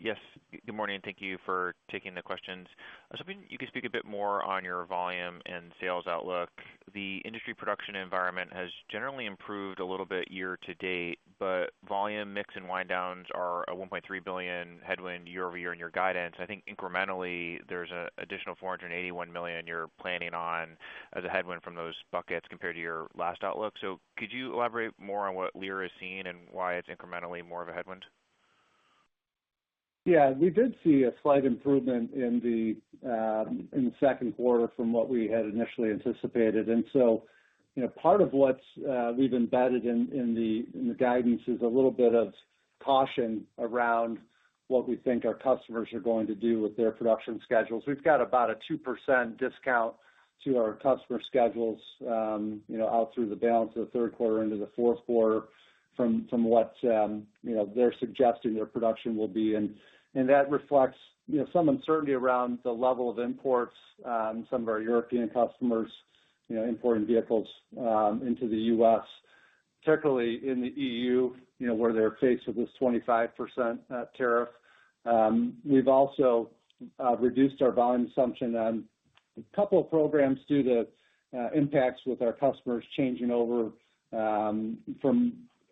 Yes. Good morning. Thank you for taking the questions. I was hoping you could speak a bit more on your volume and sales outlook. The industry production environment has generally improved a little bit year to date, but volume mix and wind downs are a $1.3 billion headwind year over year in your guidance. I think incrementally there's an additional $481 million you're planning on as a headwind from those buckets compared to your last outlook. So could you elaborate more on what Lear is seeing and why it's incrementally more of a headwind? Yeah, we did see a slight improvement in the second quarter from what we had initially anticipated, and so part of what we've embedded in the guidance is a little bit of caution around what we think our customers are going to do with their production schedules. We've got about a 2% discount to our customer schedules, out through the balance of the third quarter into the fourth quarter from what they're suggesting their production will be, and that reflects some uncertainty around the level of imports. Some of our European customers, importing vehicles into the U.S., particularly in the EU, where they're faced with this 25% tariff. We've also reduced our volume assumption on a couple of programs due to impacts with our customers changing over from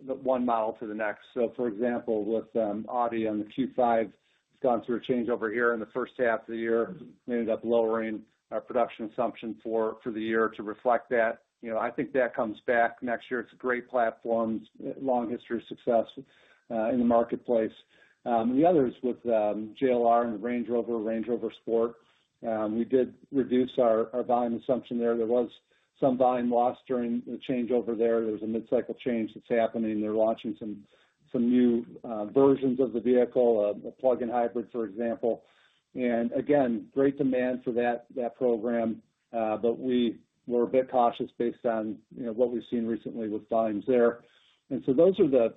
the one model to the next. So, for example, with Audi on the Q5, it's gone through a changeover here in the first half of the year. We ended up lowering our production assumption for the year to reflect that. I think that comes back next year. It's a great platform, long history of success in the marketplace. The others with JLR and the Range Rover Sport, we did reduce our volume assumption there. There was some volume loss during the changeover there. There's a mid-cycle change that's happening. They're launching some new versions of the vehicle, a plug-in hybrid, for example. And again, great demand for that program, but we were a bit cautious based on what we've seen recently with volumes there. And so those are the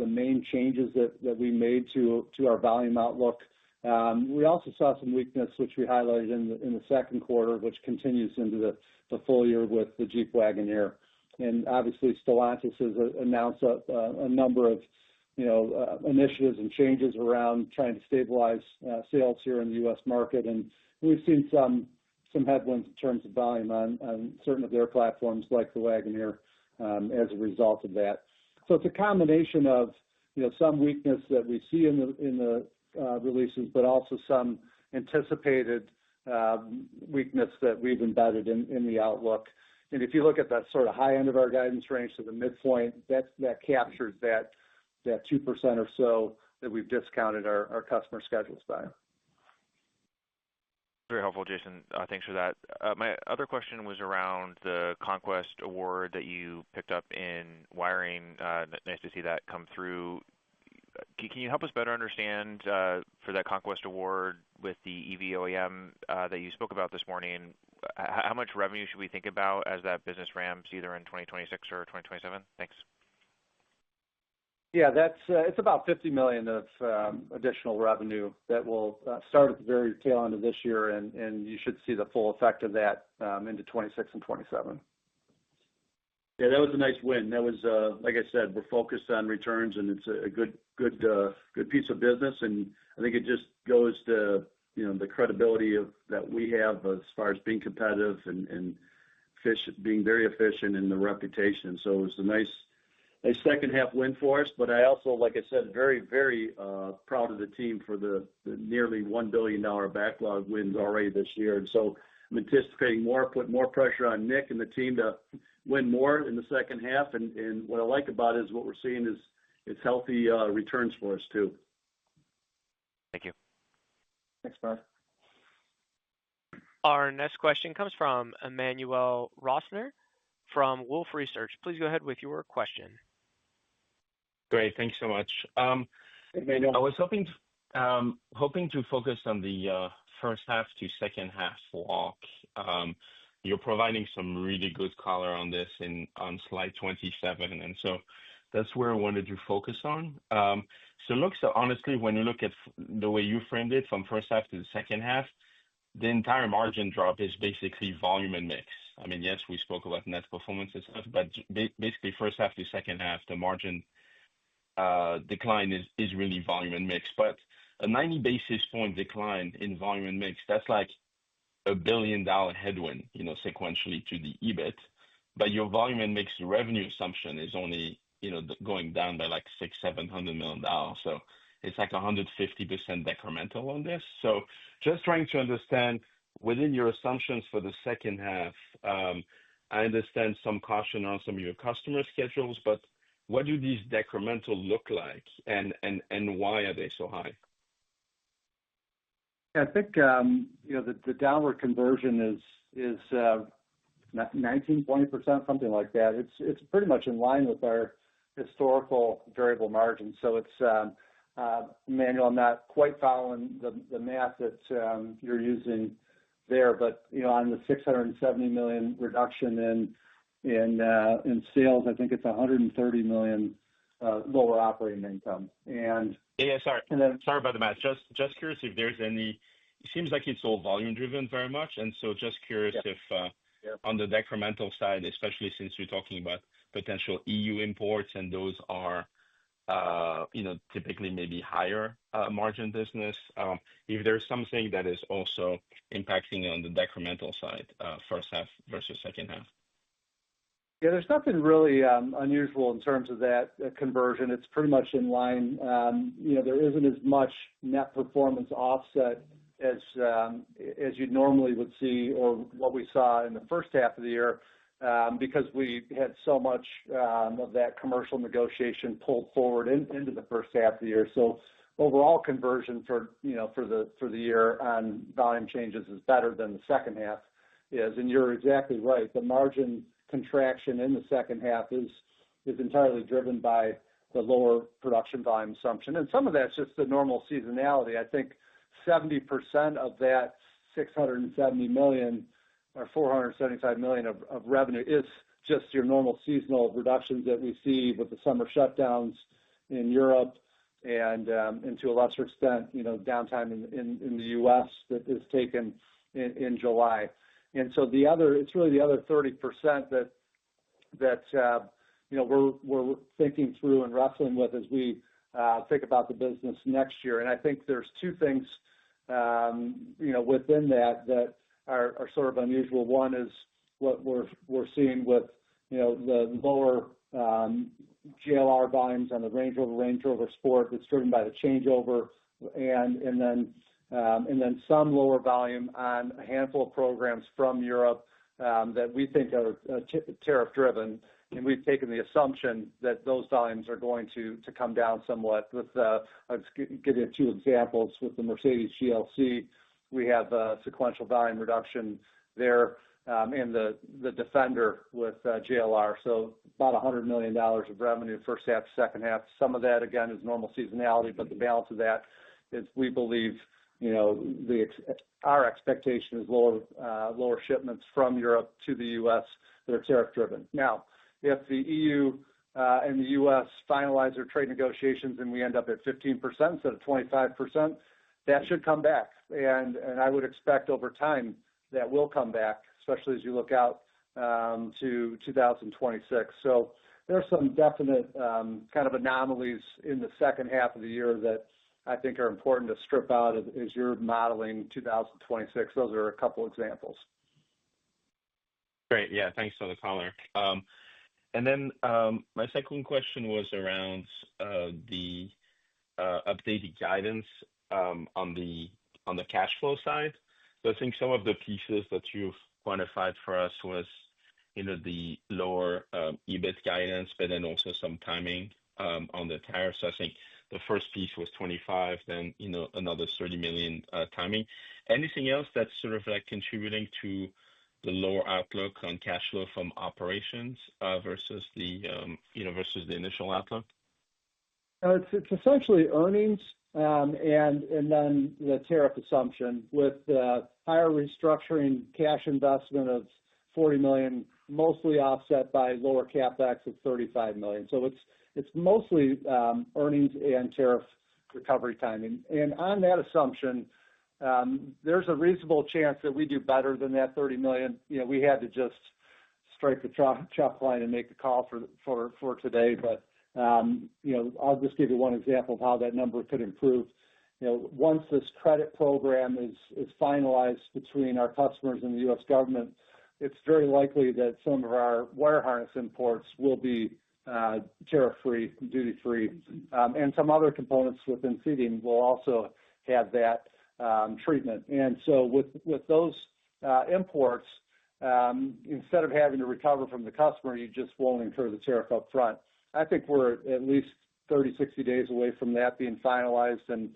main changes that we made to our volume outlook. We also saw some weakness, which we highlighted in the second quarter, which continues into the full year with the Jeep Wagoneer. And obviously, Stellantis has announced a number of initiatives and changes around trying to stabilize sales here in the U.S. market. And we've seen some headwinds in terms of volume on certain of their platforms, like the Wagoneer. as a result of that. So it's a combination of, some weakness that we see in the releases, but also some anticipated weakness that we've embedded in the outlook. And if you look at that sort of high end of our guidance range to the midpoint, that captures that 2% or so that we've discounted our customer schedules by. Very helpful, Jason. Thanks for that. My other question was around the Conquest Award that you picked up in wiring. Nice to see that come through. Can you help us better understand for that Conquest Award with the EV OEM that you spoke about this morning, how much revenue should we think about as that business ramps either in 2026 or 2027? Thanks. Yeah, it's about $50 million of additional revenue that will start at the very tail end of this year, and you should see the full effect of that into 26 and 27. Yeah, that was a nice win. That was, like I said, we're focused on returns, and it's a good piece of business, and I think it just goes to the credibility that we have as far as being competitive and being very efficient in the reputation. So it was a nice second half win for us. But I also, like I said, very, very proud of the team for the nearly $1 billion backlog wins already this year. And so I'm anticipating put more pressure on Nick and the team to win more in the second half. And what I like about it is what we're seeing is it's healthy returns for us too. Thank you. Thanks, Mark. Our next question comes from Emmanuel Rosner from Wolfe Research. Please go ahead with your question. Great. Thanks so much. Emmanuel. I was hoping to focus on the first half to second half walk. You're providing some really good color on this on slide 27, and so that's where I wanted to focus on. So honestly, when you look at the way you framed it from first half to the second half, the entire margin drop is basically volume and mix. I mean, yes, we spoke about net performance and stuff, but basically first half to second half, the margin decline is really volume and mix. But a 90 basis point decline in volume and mix, that's like $1 billion headwind, sequentially to the EBIT. But your volume and mix revenue assumption is only, going down by like $600-700 million. So it's like 150% decremental on this. So just trying to understand within your assumptions for the second half, I understand some caution on some of your customer schedules, but what do these decremental look like, and why are they so high? I think the downward conversion is 19-20%, something like that. It's pretty much in line with our historical variable margin. So it's Emmanuel, I'm not quite following the math that you're using there, but on the $670 million reduction in sales, I think it's $130 million lower operating income. And sorry. And then, sorry about the math. Just curious if there's any. It seems like it's all volume driven very much, and so just curious if on the decremental side, especially since you're talking about potential EU imports, and those are typically maybe higher margin business. If there's something that is also impacting on the decremental side, first half versus second half. Yeah, there's nothing really unusual in terms of that conversion. It's pretty much in line. There isn't as much net performance offset as you normally would see, or what we saw in the first half of the year, because we had so much of that commercial negotiation pulled forward into the first half of the year. So overall conversion for the year on volume changes is better than the second half is. And you're exactly right. The margin contraction in the second half is entirely driven by the lower production volume assumption. And some of that's just the normal seasonality. I think 70% of that $670 million or $475 million of revenue is just your normal seasonal reductions that we see with the summer shutdowns in Europe and to a lesser extent, downtime in the U.S. that is taken in July. And so it's really the other 30% that we're thinking through and wrestling with as we think about the business next year. And I think there's two things, within that are sort of unusual. One is what we're seeing with the lower JLR volumes on the Range Rover Sport that's driven by the changeover, and then some lower volume on a handful of programs from Europe that we think are tariff driven. And we've taken the assumption that those volumes are going to come down somewhat. I'll give you two examples. With the Mercedes GLC, we have a sequential volume reduction there, and the Defender with JLR. So about $100 million of revenue first half, second half. Some of that, again, is normal seasonality, but the balance of that is, we believe, our expectation is lower shipments from Europe to the U.S. that are tariff driven. Now, if the EU and the U.S. finalize their trade negotiations and we end up at 15% instead of 25%, that should come back. And I would expect over time that will come back, especially as you look out to 2026. So there are some definite kind of anomalies in the second half of the year that I think are important to strip out as you're modeling 2026. Those are a couple examples. Great. Yeah, thanks for the color. And then my second question was around the updated guidance on the cash flow side. So I think some of the pieces that you've quantified for us was, the lower EBIT guidance, but then also some timing on the tariffs. I think the first piece was 25, then another 30 million timing. Anything else that's sort of like contributing to the lower outlook on cash flow from operations versus the initial outlook? It's essentially earnings and then the tariff assumption, with higher restructuring cash investment of 40 million, mostly offset by lower CapEx of 35 million. So it's mostly earnings and tariff recovery timing. And on that assumption, there's a reasonable chance that we do better than that 30 million. We had to just strike the chalk line and make the call for today. But I'll just give you one example of how that number could improve. Once this credit program is finalized between our customers and the U.S. government, it's very likely that some of our wire harness imports will be tariff-free, duty-free, and some other components within seating will also have that treatment. And so with those imports, instead of having to recover from the customer, you just won't incur the tariff up front. I think we're at least 30, 60 days away from that being finalized, and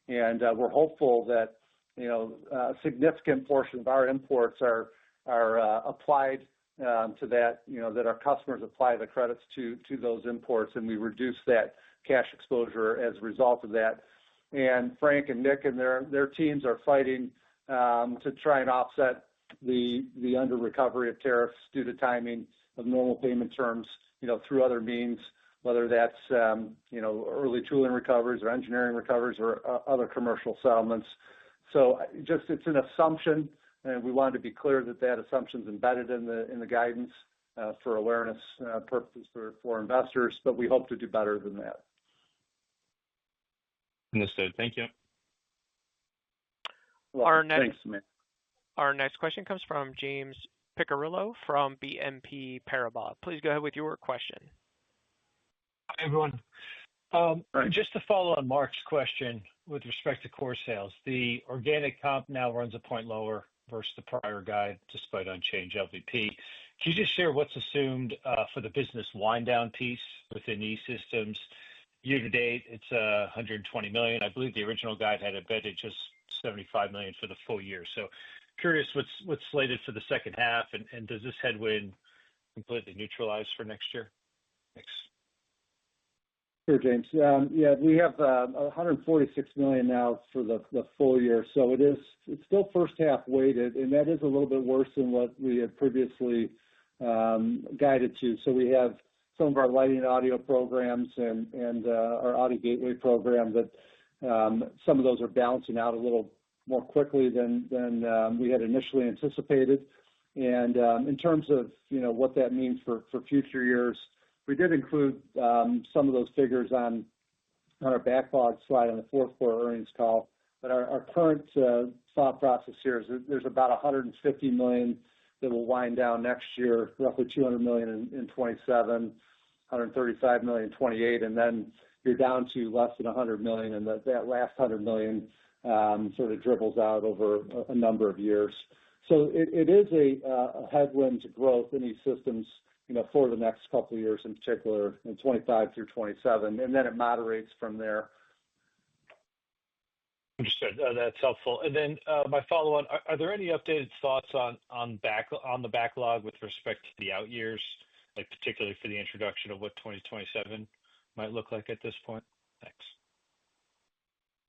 we're hopeful that a significant portion of our imports are applied to that, that our customers apply the credits to those imports, and we reduce that cash exposure as a result of that. And Frank and Nick and their teams are fighting to try and offset the under recovery of tariffs due to timing of normal payment terms, through other means, whether that's early tooling recoveries or engineering recoveries or other commercial settlements. So it's an assumption, and we wanted to be clear that assumption is embedded in the guidance for awareness purposes for investors, but we hope to do better than that. Understood. Thank you. Thanks, man. Our next question comes from James Piccirillo from BNP Paribas. Please go ahead with your question. Hi, everyone. Just to follow on Mark's question with respect to core sales, the organic comp now runs a point lower versus the prior guide, despite unchanged LVP. Can you just share what's assumed for the business wind down piece within E-Systems? Year to date, it's $120 million. I believe the original guide had embedded just $75 million for the full year. So curious what's slated for the second half, and does this headwind completely neutralize for next year? Thanks. Sure, James. Yeah, we have $146 million now for the full year. So it's still first half weighted, and that is a little bit worse than what we had previously guided to. So we have some of our lighting audio programs and our audio gateway program that some of those are balancing out a little more quickly than we had initially anticipated. And in terms of what that means for future years, we did include some of those figures on our backlog slide on the fourth quarter earnings call. But our current thought process here is that there's about $150 million that will wind down next year, roughly $200 million in 27, $135 million in 28, and then you're down to less than $100 million, and that last $100 million sort of dribbles out over a number of years. So it is a headwind to growth in E-Systems, for the next couple of years, in particular in 25 through 27, and then it moderates from there. Understood. That's helpful. And then my follow-on: are there any updated thoughts on the backlog with respect to the out years, like particularly for the introduction of what 2027 might look like at this point? Thanks.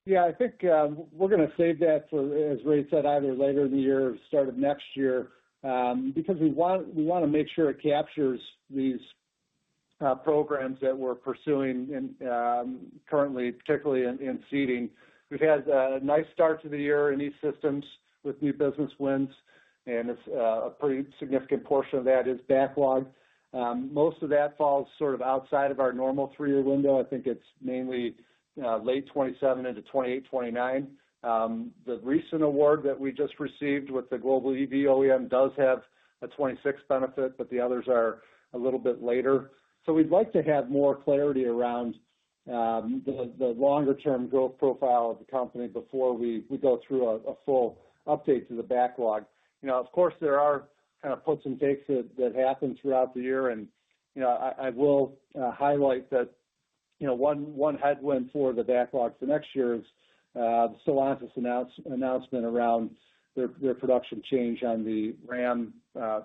Yeah, I think we're going to save that for, as Ray said, either later in the year or start of next year, because we want to make sure it captures these programs that we're pursuing currently, particularly in seating. We've had a nice start to the year in E-Systems with new business wins, and it's a pretty significant portion of that is backlog. Most of that falls sort of outside of our normal 3-year window. I think it's mainly late 27 into 28, 29. The recent award that we just received with the global EV OEM does have a 26 benefit, but the others are a little bit later. So we'd like to have more clarity around the longer-term growth profile of the company before we go through a full update to the backlog. Of course, there are kind of puts and takes that happen throughout the year, and I will highlight that one headwind for the backlog for next year is Stellantis announcement around their production change on the Ram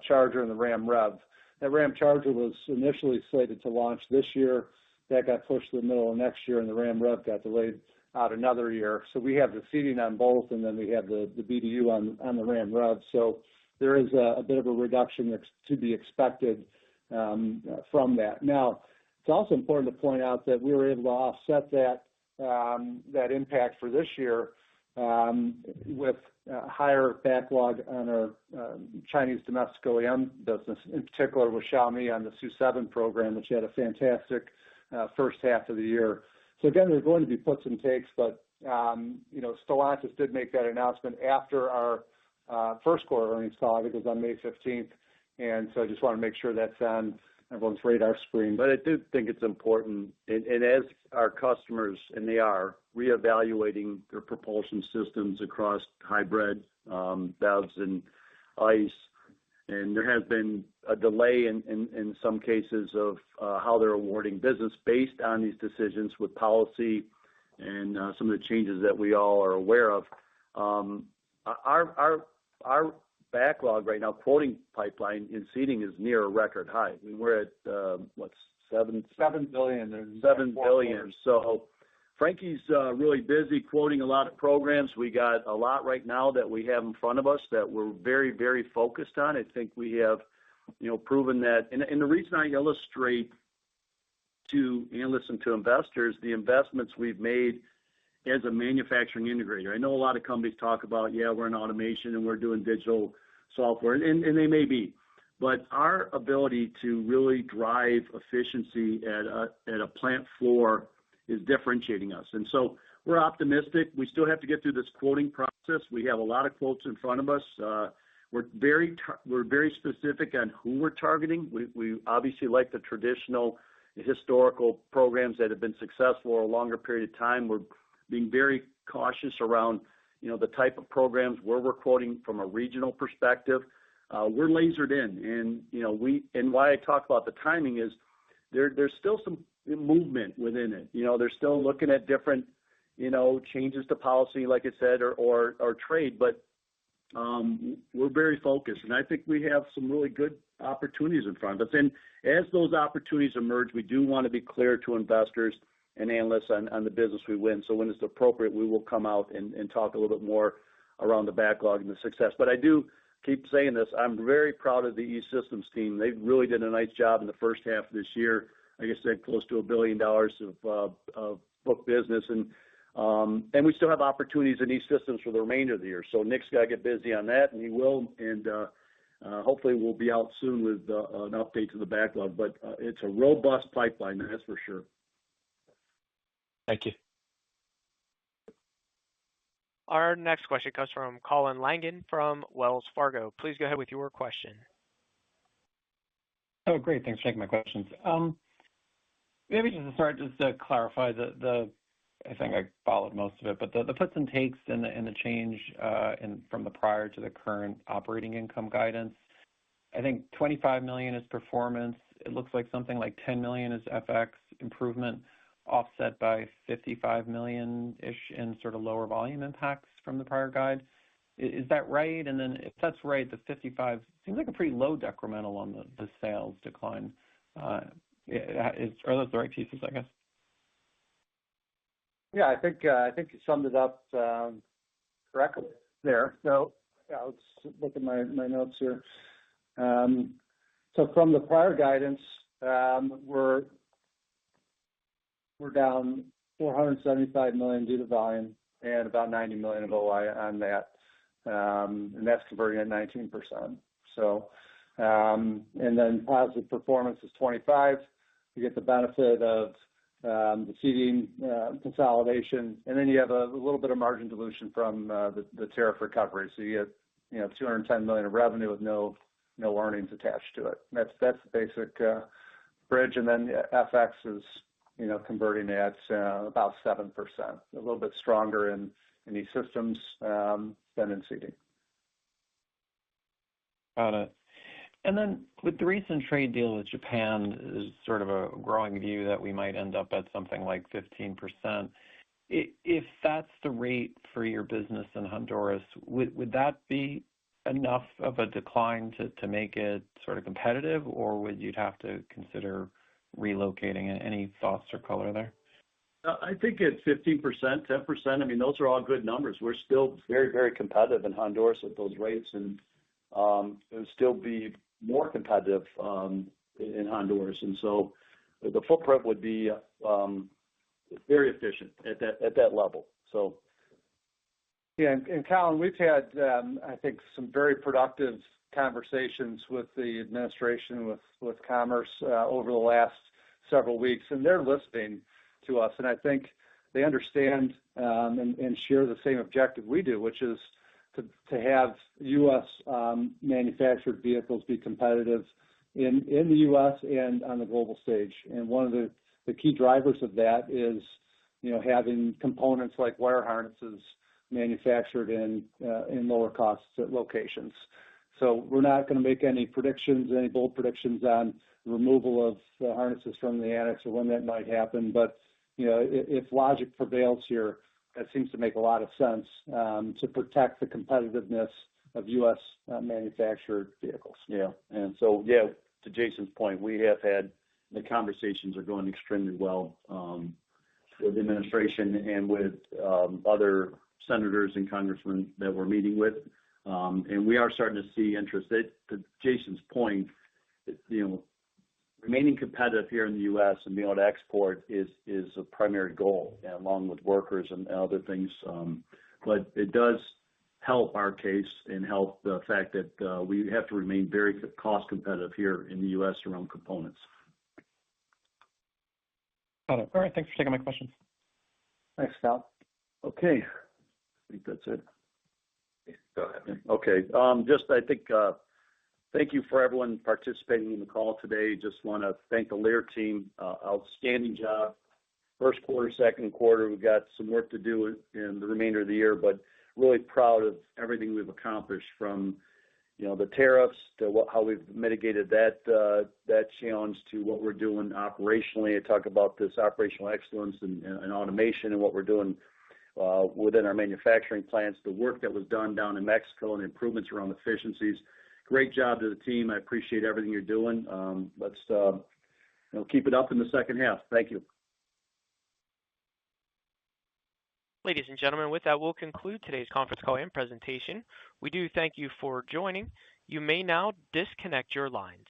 Charger and the Ram Rev. That Ram Charger was initially slated to launch this year. That got pushed to the middle of next year, and the Ram Rev got delayed out another year. So we have the seating on both, and then we have the BDU on the Ram Rev. So there is a bit of a reduction that's to be expected from that. Now, it's also important to point out that we were able to offset that impact for this year with higher backlog on our Chinese domestic OEM business, in particular with Xiaomi on the SU7 program, which had a fantastic first half of the year. So again, there's going to be puts and takes, but Stellantis did make that announcement after our first quarter earnings call. I think it was on May 15th, and so I just want to make sure that's on everyone's radar screen. But I do think it's important, and as our customers, and they are, reevaluating their propulsion systems across hybrid, BEVs, and ICE, and there has been a delay in some cases of how they're awarding business based on these decisions with policy and some of the changes that we all are aware of. Our backlog right now, quoting pipeline in seating, is near a record high. I mean, we're at $7 billion. $7 billion. So Frankie's really busy quoting a lot of programs. We got a lot right now that we have in front of us that we're very, very focused on. I think we have, proven that. And the reason I illustrate to analysts and to investors the investments we've made as a manufacturing integrator. I know a lot of companies talk about, we're in automation and we're doing digital software, and they may be. But our ability to really drive efficiency at a plant floor is differentiating us. And so we're optimistic. We still have to get through this quoting process. We have a lot of quotes in front of us. We're very specific on who we're targeting. We obviously like the traditional historical programs that have been successful over a longer period of time. We're being very cautious around, the type of programs where we're quoting from a regional perspective. We're lasered in, and why I talk about the timing is there's still some movement within it. They're still looking at different, changes to policy, like I said, or trade, but we're very focused, and I think we have some really good opportunities in front of us. And as those opportunities emerge, we do want to be clear to investors and analysts on the business we win. So when it's appropriate, we will come out and talk a little bit more around the backlog and the success. But I do keep saying this. I'm very proud of the E-Systems team. They really did a nice job in the first half of this year. Like I said, close to $1 billion of book business, and we still have opportunities in E-Systems for the remainder of the year. So Nick's got to get busy on that, and he will. And hopefully we'll be out soon with an update to the backlog. But it's a robust pipeline, that's for sure. Thank you. Our next question comes from Colin Langan from Wells Fargo. Please go ahead with your question. Oh, great. Thanks for taking my questions. Maybe just to start, just to clarify I think I followed most of it, but the puts and takes and the change from the prior to the current operating income guidance. I think $25 million is performance. It looks like something like $10 million is FX improvement, offset by $55 million-ish in sort of lower volume impacts from the prior guide. Is that right? And then if that's right, the 55 seems like a pretty low decremental on the sales decline. Are those the right pieces, I guess? Yeah, I think you summed it up correctly there. So yeah, let's look at my notes here. So from the prior guidance, we're down $475 million due to volume and about $90 million of OI on that, and that's converting at 19%. So, and then positive performance is 25. You get the benefit of the seating consolidation, and then you have a little bit of margin dilution from the tariff recovery. So you get $210 million of revenue with no earnings attached to it. That's the basic bridge, and then FX is converting at about 7%, a little bit stronger in E-Systems than in seating. Got it. And then with the recent trade deal with Japan, there's sort of a growing view that we might end up at something like 15%. If that's the rate for your business in Honduras, would that be enough of a decline to make it sort of competitive, or would you have to consider relocating? Any thoughts or color there? I think at 15%, 10%, I mean, those are all good numbers. We're still very, very competitive in Honduras at those rates, and it would still be more competitive in Honduras. And so the footprint would be very efficient at that level. So. Yeah, and Colin, we've had, I think, some very productive conversations with the administration, with Commerce over the last several weeks, and they're listening to us. And I think they understand and share the same objective we do, which is to have U.S. manufactured vehicles be competitive in the U.S. and on the global stage. And one of the key drivers of that is, having components like wire harnesses manufactured in lower cost locations. So we're not going to make any bold predictions on removal of the harnesses from the annex or when that might happen. But if logic prevails here, that seems to make a lot of sense to protect the competitiveness of U.S. Manufactured vehicles. Yeah, and so to Jason's point, we have had the conversations are going extremely well with the administration and with other senators and congressmen that we're meeting with, and we are starting to see interest. To Jason's point, remaining competitive here in the U.S. and being able to export is a primary goal, along with workers and other things. But it does help our case and help the fact that we have to remain very cost competitive here in the U.S. around components. Got it. All right. Thanks for taking my questions. Thanks, Cal. Okay. I think that's it. Go ahead. Okay. Thank you for everyone participating in the call today. Just want to thank the Lear team. Outstanding job. First quarter, second quarter, we've got some work to do in the remainder of the year, but really proud of everything we've accomplished, from the tariffs to how we've mitigated that challenge, to what we're doing operationally. I talk about this operational excellence and automation and what we're doing within our manufacturing plants, the work that was done down in Mexico and improvements around efficiencies. Great job to the team. I appreciate everything you're doing. Let's keep it up in the second half. Thank you. Ladies and gentlemen, with that, we'll conclude today's conference call and presentation. We do thank you for joining. You may now disconnect your lines.